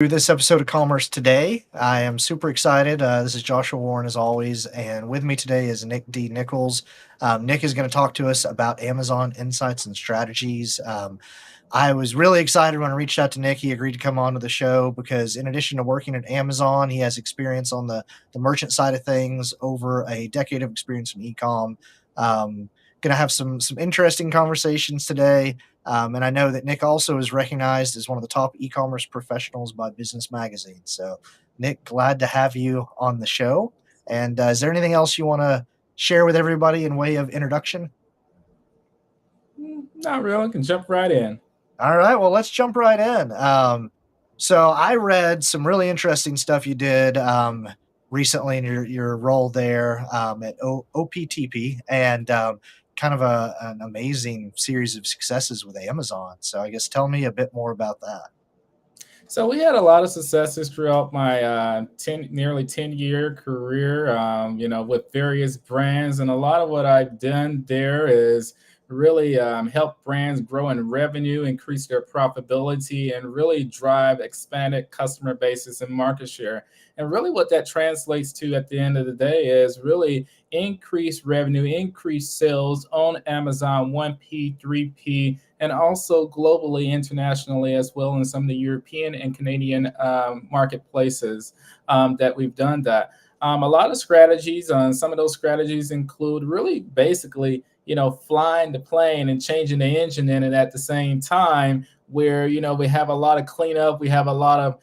This episode of Commerce Today. I am super excited. This is Joshua Warren, as always, and with me today is Nichols. Nick is going to talk to us about Amazon insights and strategies. I was really excited when I reached out to Nick. He agreed to come on to the show because, in addition to working at Amazon, he has experience on the merchant side of things, over a decade of experience in ecom. Going to have some interesting conversations today. And I know that Nick also is recognized as one of the top e-commerce professionals by Business Magazine. So, Nick, glad to have you on the show. And is there anything else you want to share with everybody in way of introduction? Not really. I can jump right in. All right, well, let's jump right in. So I read some really interesting stuff you did recently in your role there at OPTP, and kind of an amazing series of successes with Amazon. So I guess tell me a bit more about that. So we had a lot of successes throughout my nearly 10-year career, with various brands. And a lot of what I've done there is really help brands grow in revenue, increase their profitability, and really drive expanded customer bases and market share. And really what that translates to at the end of the day is really increased revenue, increased sales on Amazon 1P, 3P, and also globally, internationally, as well in some of the European and Canadian marketplaces that we've done that. A lot of strategies, some of those strategies include really basically, flying the plane and changing the engine in it at the same time, where, we have a lot of cleanup, we have a lot of,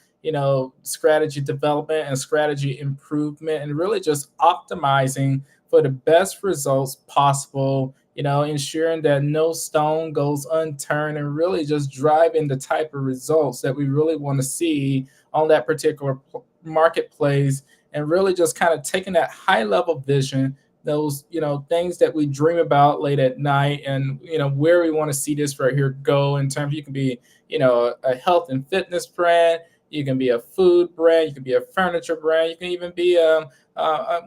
strategy development and strategy improvement, and really just optimizing for the best results possible, ensuring that no stone goes unturned, and really just driving the type of results that we really want to see on that particular marketplace, and really just kind of taking that high level vision, those things that we dream about late at night, and where we want to see this right here go in terms. You can be a health and fitness brand, you can be a food brand, you can be a furniture brand, you can even be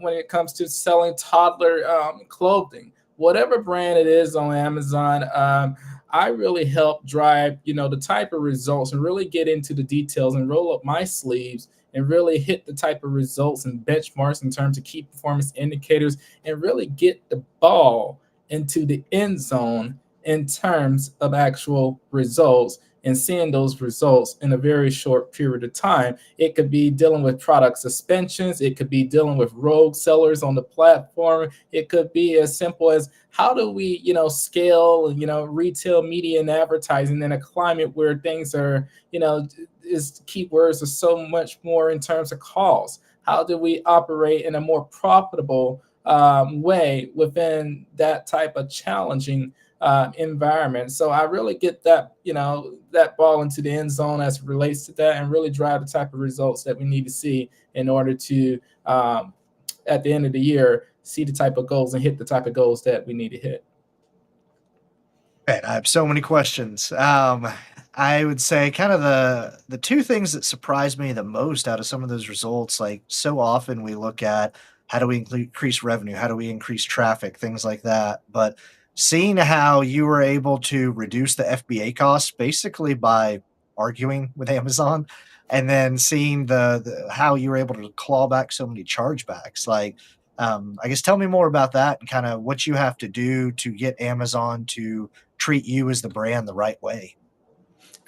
when it comes to selling toddler clothing, whatever brand it is on Amazon. I really help drive, the type of results, and really get into the details and roll up my sleeves and really hit the type of results and benchmarks in terms of key performance indicators, and really get the ball into the end zone in terms of actual results, and seeing those results in a very short period of time. It could be dealing with product suspensions, it could be dealing with rogue sellers on the platform, it could be as simple as how do we, scale, retail media and advertising in a climate where things are, is keywords are so much more in terms of cost. How do we operate in a more profitable way within that type of challenging environment? So I really get that, that ball into the end zone as it relates to that, and really drive the type of results that we need to see in order to, at the end of the year, see the type of goals and hit the type of goals that we need to hit. Man, I have so many questions. I would say kind of the two things that surprised me the most out of some of those results, like so often we look at how do we increase revenue, how do we increase traffic, things like that. But seeing how you were able to reduce the FBA costs basically by arguing with Amazon, and then seeing the how you were able to claw back so many chargebacks, like I guess tell me more about that and kind of what you have to do to get Amazon to treat you as the brand the right way.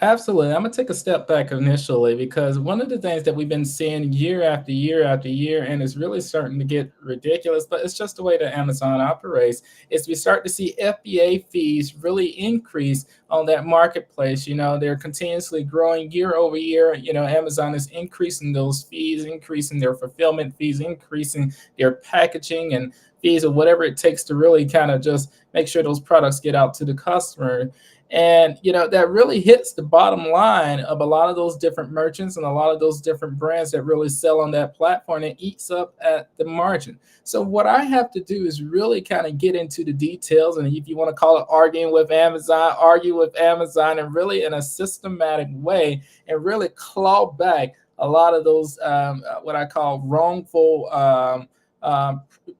Absolutely. I'm going to take a step back initially, because one of the things that we've been seeing year after year after year, and it's really starting to get ridiculous, but it's just the way that Amazon operates, is we start to see FBA fees really increase on that marketplace. They're continuously growing year over year. Amazon is increasing those fees, increasing their fulfillment fees, increasing their packaging and fees, or whatever it takes to really kind of just make sure those products get out to the customer. And that really hits the bottom line of a lot of those different merchants and a lot of those different brands that really sell on that platform, and eats up at the margin. So what I have to do is really kind of get into the details, and if you want to call it arguing with Amazon, argue with Amazon, and really in a systematic way, and really claw back a lot of those what I call wrongful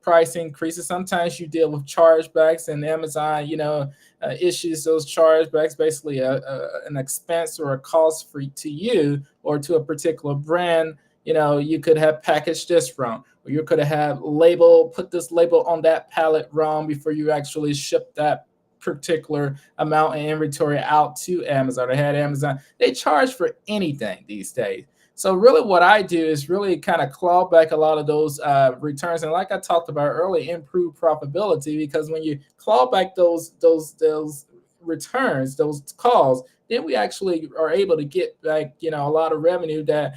price increases. Sometimes you deal with chargebacks, and Amazon, issues those chargebacks, basically an expense or a cost for to you or to a particular brand. You could have packaged this wrong, or you could have put this label on that pallet wrong before you actually ship that particular amount of inventory out to Amazon. Or had Amazon, they charge for anything these days. So really, what I do is really kind of claw back a lot of those returns, and like I talked about earlier, improve profitability. Because when you claw back those returns, those calls, then we actually are able to get back a lot of revenue that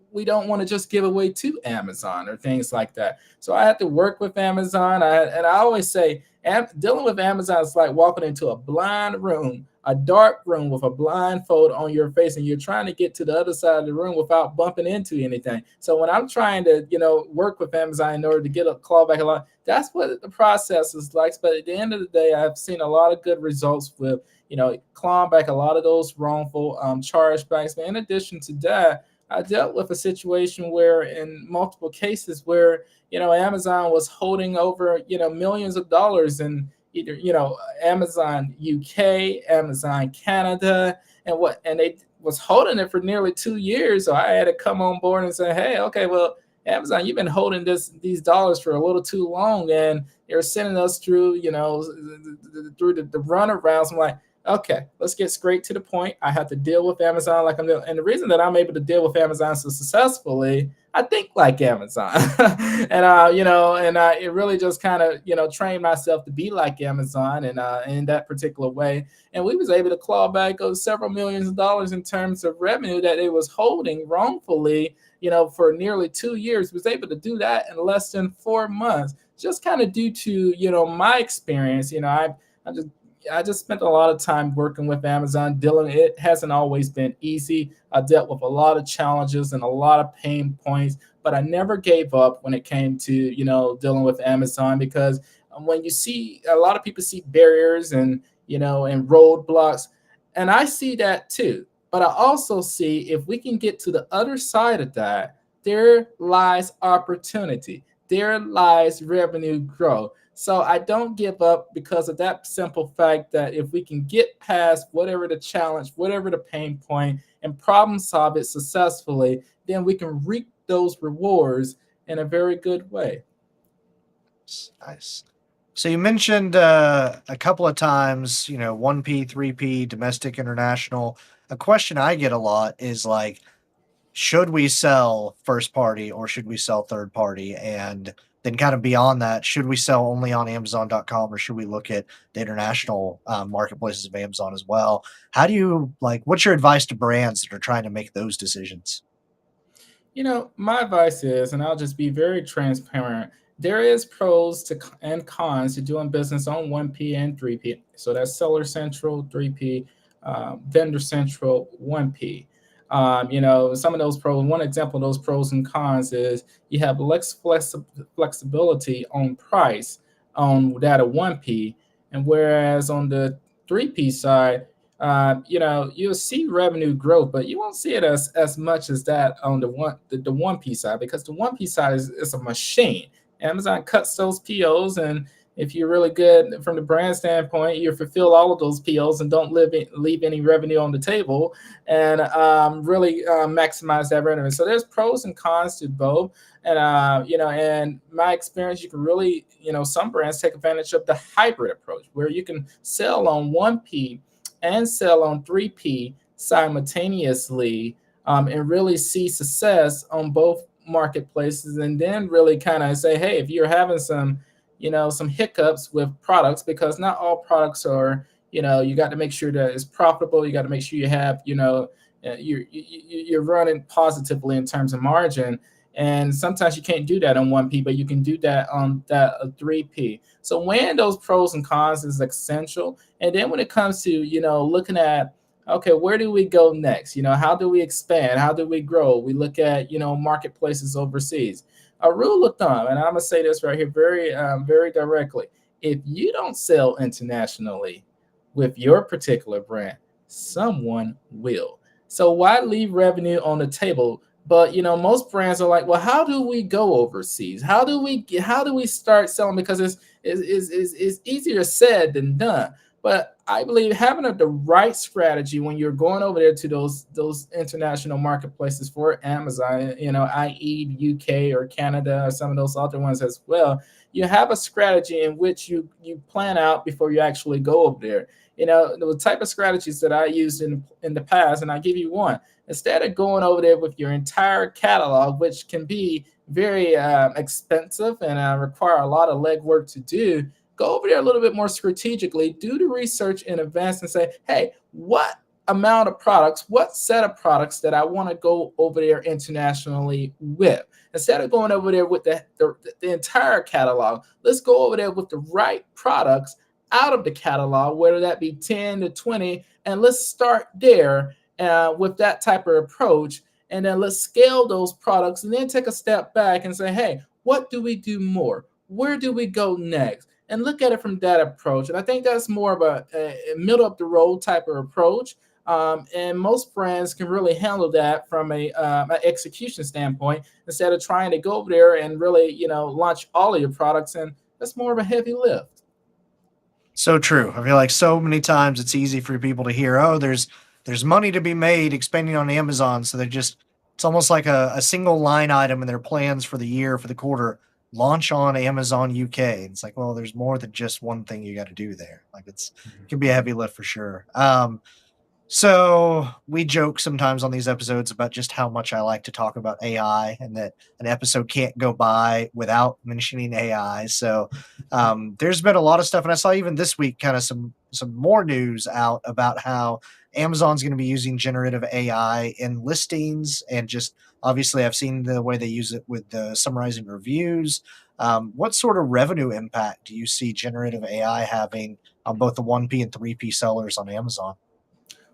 we don't want to just give away to Amazon or things like that. So I have to work with Amazon. And I always say, dealing with Amazon is like walking into a blind room, a dark room with a blindfold on your face, and you're trying to get to the other side of the room without bumping into anything. So when I'm trying to, work with Amazon in order to get a clawback a lot, that's what the process is like. But at the end of the day, I've seen a lot of good results with, clawing back a lot of those wrongful chargebacks. But in addition to that, I dealt with a situation where, in multiple cases, where Amazon was holding over millions of dollars in either Amazon UK, Amazon Canada, and they was holding it for nearly 2 years. So I had to come on board and say, hey, okay, well, Amazon, you've been holding these dollars for a little too long, and they're sending us through through the runarounds. I'm like, okay, let's get straight to the point. I have to deal with Amazon like I'm doing. And the reason that I'm able to deal with Amazon so successfully, I think like Amazon. It really just kind of, trained myself to be like Amazon and in that particular way. And we was able to claw back several millions of dollars in terms of revenue that it was holding wrongfully, for nearly 2 years. Was able to do that in less than 4 months, just kind of due to, my experience. I just I just spent a lot of time working with Amazon. Dealing, it hasn't always been easy. I dealt with a lot of challenges and a lot of pain points, but I never gave up when it came to dealing with Amazon. Because when you see a lot of people see barriers and and roadblocks, and I see that too. But I also see, if we can get to the other side of that, there lies opportunity. There lies revenue growth. So I don't give up because of that simple fact that if we can get past whatever the challenge, whatever the pain point, and problem solve it successfully, then we can reap those rewards in a very good way. Nice. So you mentioned a couple of times, 1P, 3P, domestic, international. A question I get a lot is like, should we sell first party or should we sell third party? And then kind of beyond that, should we sell only on Amazon.com or should we look at the international marketplaces of Amazon as well? How do you like, what's your advice to brands that are trying to make those decisions? My advice is, and I'll just be very transparent, there is pros and cons to doing business on 1P and 3P. So that's Seller Central, 3P, Vendor Central, 1P. Some of those pros, one example of those pros and cons is you have less flexibility on price on that of 1P. And whereas on the 3P side, you'll see revenue growth, but you won't see it as much as that on the 1P side, because the 1P side is a machine. Amazon cuts those POs, and if you're really good from the brand standpoint, you fulfill all of those POs and don't leave any revenue on the table, and really maximize that revenue. So there's pros and cons to both. And and my experience, you can really, some brands take advantage of the hybrid approach, where you can sell on 1P and sell on 3P simultaneously, and really see success on both marketplaces. And then really kind of say, hey, if you're having some hiccups with products, because not all products are, you got to make sure that it's profitable. You got to make sure you have, you're running positively in terms of margin. And sometimes you can't do that on 1P, but you can do that on that 3P. So weighing those pros and cons is essential. And then when it comes to, looking at, okay, where do we go next? How do we expand? How do we grow? We look at, marketplaces overseas. A rule of thumb, and I'm gonna say this right here very, very directly: if you don't sell internationally with your particular brand, someone will. So why leave revenue on the table But most brands are like, well, how do we go overseas? How do we start selling? Because it's easier said than done. But I believe having the right strategy when you're going over there to those international marketplaces for Amazon, i.e. UK or Canada or some of those other ones as well, you have a strategy in which you plan out before you actually go over there. The type of strategies that I used in the past, and I give you one. Instead of going over there with your entire catalog, which can be very expensive and require a lot of legwork to do, go over there a little bit more strategically, do the research in advance and say, hey, what amount of products, what set of products that I want to go over there internationally with? Instead of going over there with the entire catalog, let's go over there with the right products out of the catalog, whether that be 10 to 20, and let's start there with that type of approach. And then let's scale those products and then take a step back and say, hey, what do we do more? Where do we go next? And look at it from that approach. And I think that's more of a middle of the road type of approach. And most brands can really handle that from an execution standpoint instead of trying to go over there and really, launch all of your products. And that's more of a heavy lift. So true. I feel like so many times it's easy for people to hear, oh, there's money to be made expending on Amazon. So they just it's almost like a single line item in their plans for the year, for the quarter, launch on Amazon UK. It's like, well, there's more than just one thing you got to do there. Like it can be a heavy lift for sure. So we joke sometimes on these episodes about just how much I like to talk about AI and that an episode can't go by without mentioning AI. So there's been a lot of stuff, and I saw even this week kind of some more news out about how Amazon's going to be using generative AI in listings, and just obviously I've seen the way they use it with the summarizing reviews. What sort of revenue impact do you see generative AI having on both the 1P and 3P sellers on Amazon?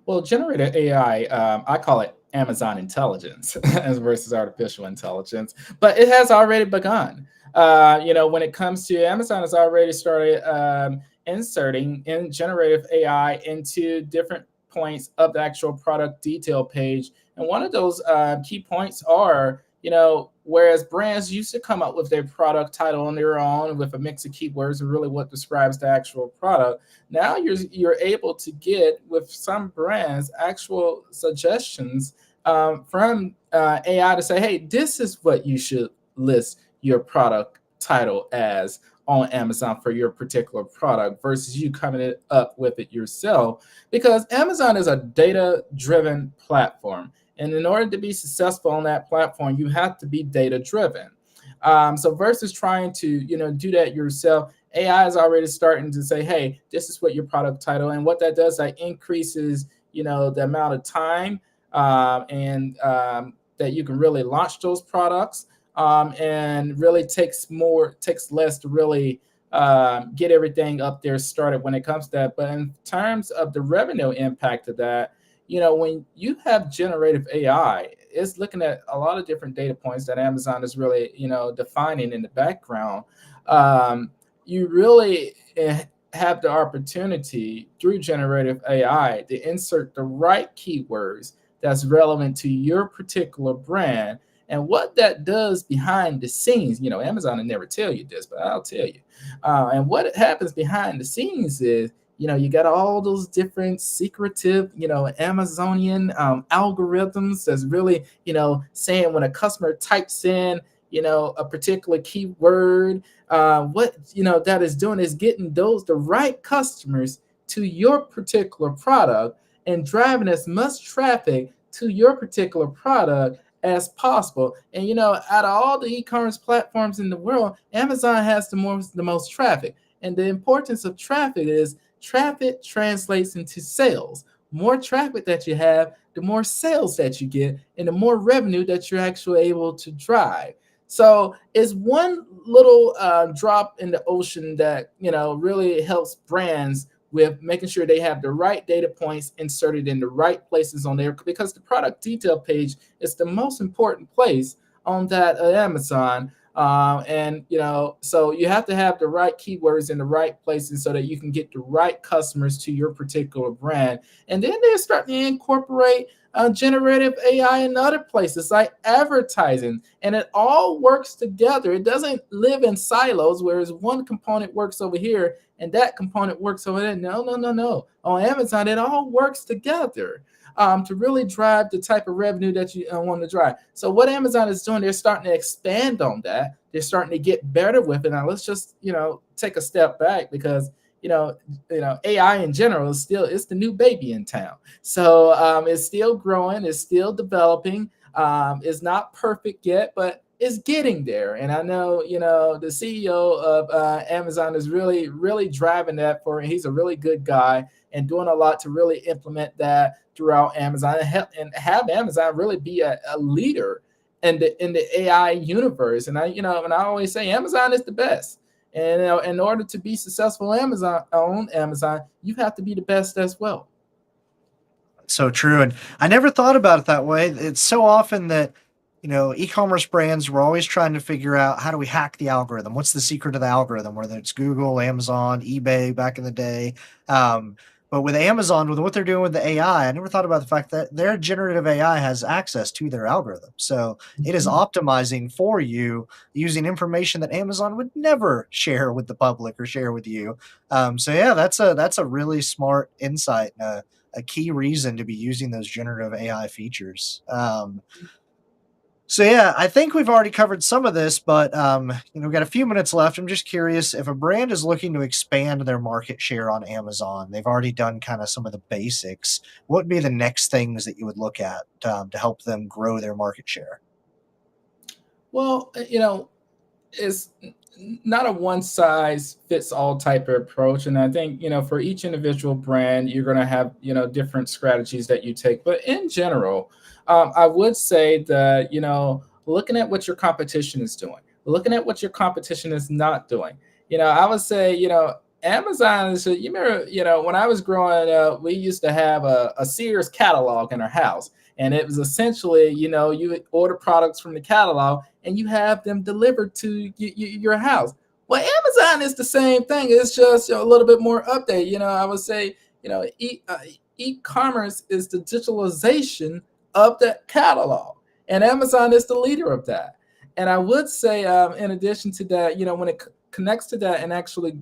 Well, generative AI, I call it Amazon intelligence as versus artificial intelligence, but it has already begun. When it comes to Amazon, has already started inserting in generative AI into different points of the actual product detail page. And one of those key points are, whereas brands used to come up with their product title on their own with a mix of keywords and really what describes the actual product, now you're able to get with some brands actual suggestions from AI to say, hey, this is what you should list your product title as on Amazon for your particular product versus you coming up with it yourself, because Amazon is a data driven platform. And in order to be successful on that platform, you have to be data driven. So versus trying to do that yourself, AI is already starting to say, hey, this is what your product title, and what that does, that increases the amount of time and that you can really launch those products, and really takes less to really get everything up there started when it comes to that. But in terms of the revenue impact of that, when you have generative AI, it's looking at a lot of different data points that Amazon is really, defining in the background. You really have the opportunity through generative AI to insert the right keywords that's relevant to your particular brand. And what that does behind the scenes, Amazon will never tell you this, but I'll tell you. And what happens behind the scenes is, you got all those different secretive, Amazonian algorithms that's really, saying when a customer types in, a particular keyword, what, that is doing is getting the right customers to your particular product and driving as much traffic to your particular product as possible. And, out of all the e-commerce platforms in the world, Amazon has the most traffic. And the importance of traffic is traffic translates into sales. More traffic that you have, the more sales that you get, and the more revenue that you're actually able to drive. So it's one little drop in the ocean that really helps brands with making sure they have the right data points inserted in the right places on there, because the product detail page is the most important place on that Amazon. And so you have to have the right keywords in the right places so that you can get the right customers to your particular brand. And then they're starting to incorporate generative AI in other places like advertising, and it all works together. It doesn't live in silos, whereas one component works over here and that component works over there. No, no, no, no. On Amazon, it all works together to really drive the type of revenue that you want to drive. So what Amazon is doing, they're starting to expand on that. They're starting to get better with it. Now let's just take a step back, because AI in general is still, it's the new baby in town. So it's still growing, it's still developing. It's not perfect yet, but it's getting there. And I know, the CEO of Amazon is really, really driving that for. He's a really good guy and doing a lot to really implement that throughout Amazon, and have Amazon really be a leader in the AI universe. And I always say Amazon is the best. And in order to be successful on Amazon, you have to be the best as well. So true. And I never thought about it that way. It's so often that, e-commerce brands were always trying to figure out, how do we hack the algorithm? What's the secret of the algorithm? Whether it's Google, Amazon, eBay back in the day. But with Amazon, with what they're doing with the AI, I never thought about the fact that their generative AI has access to their algorithm. So it is Mhm. optimizing for you using information that Amazon would never share with the public or share with you. So yeah, that's a really smart insight. A key reason to be using those generative AI features. So yeah, I think we've already covered some of this, but we've got a few minutes left. I'm just curious, if a brand is looking to expand their market share on Amazon, they've already done kind of some of the basics. What would be the next things that you would look at to help them grow their market share? Well, it's not a one size fits all type of approach. And I think, for each individual brand, you're going to have, different strategies that you take. But in general, I would say that, looking at what your competition is doing, looking at what your competition is not doing, I would say, Amazon is, you remember, when I was growing up, we used to have a Sears catalog in our house. And it was essentially, you would order products from the catalog and you have them delivered to your house. Well, Amazon is the same thing. It's just a little bit more update. I would say, e-commerce is the digitalization of that catalog, and Amazon is the leader of that. And I would say, in addition to that, when it connects to that and actually,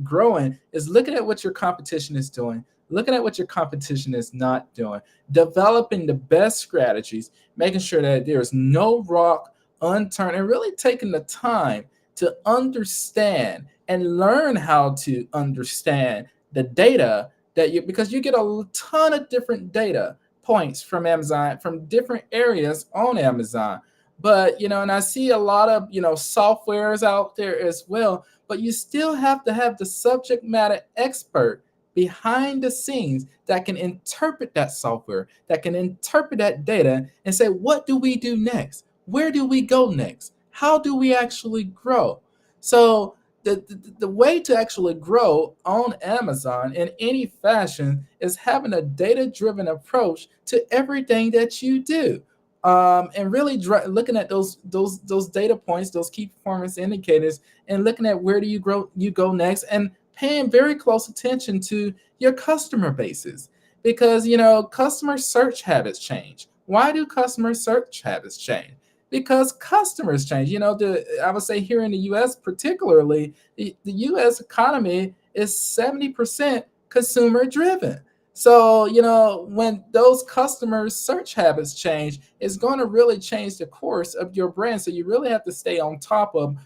growing, is looking at what your competition is doing, looking at what your competition is not doing, developing the best strategies, making sure that there's no rock unturned, and really taking the time to understand and learn how to understand the data that you, because you get a ton of different data points from Amazon, from different areas on Amazon. But and I see a lot of softwares out there as well, but you still have to have the subject matter expert behind the scenes that can interpret that software, that can interpret that data and say, what do we do next? Where do we go next? How do we actually grow? So the way to actually grow on Amazon in any fashion is having a data-driven approach to everything that you do. And really looking at those data points, those key performance indicators, and looking at where do you go next, and paying very close attention to your customer bases, because customer search habits change. Why do customer search habits change? Because customers change. I would say here in the US particularly, the US economy is 70% consumer driven. So, when those customers' search habits change, it's going to really change the course of your brand. So, you really have to stay on top of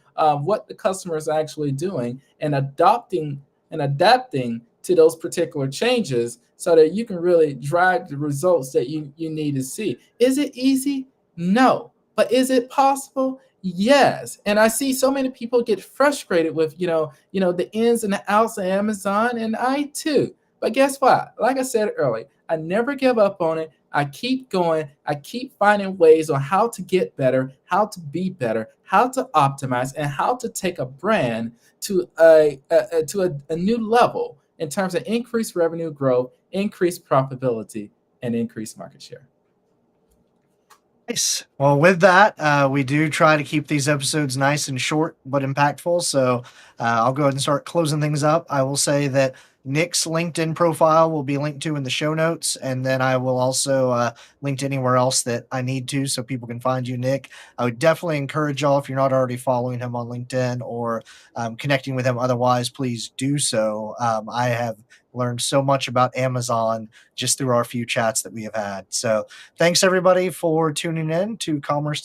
what the customer is actually doing, and adopting and adapting to those particular changes, so that you can really drive the results that you need to see. Is it easy? No. But is it possible? Yes. And I see so many people get frustrated with, the ins and the outs of Amazon, and I too. But guess what? Like I said earlier, I never give up on it. I keep going. I keep finding ways on how to get better, how to be better, how to optimize, and how to take a brand to a new level in terms of increased revenue growth, increased profitability, and increased market share. Nice. Well, with that, we do try to keep these episodes nice and short but impactful. So I'll go ahead and start closing things up. I will say that Nick's LinkedIn profile will be linked to in the show notes, and then I will also link to anywhere else that I need to so people can find you, Nick. I would definitely encourage y'all, if you're not already following him on LinkedIn or connecting with him otherwise, please do so. I have learned so much about Amazon just through our few chats that we have had. So thanks everybody for tuning in to Commerce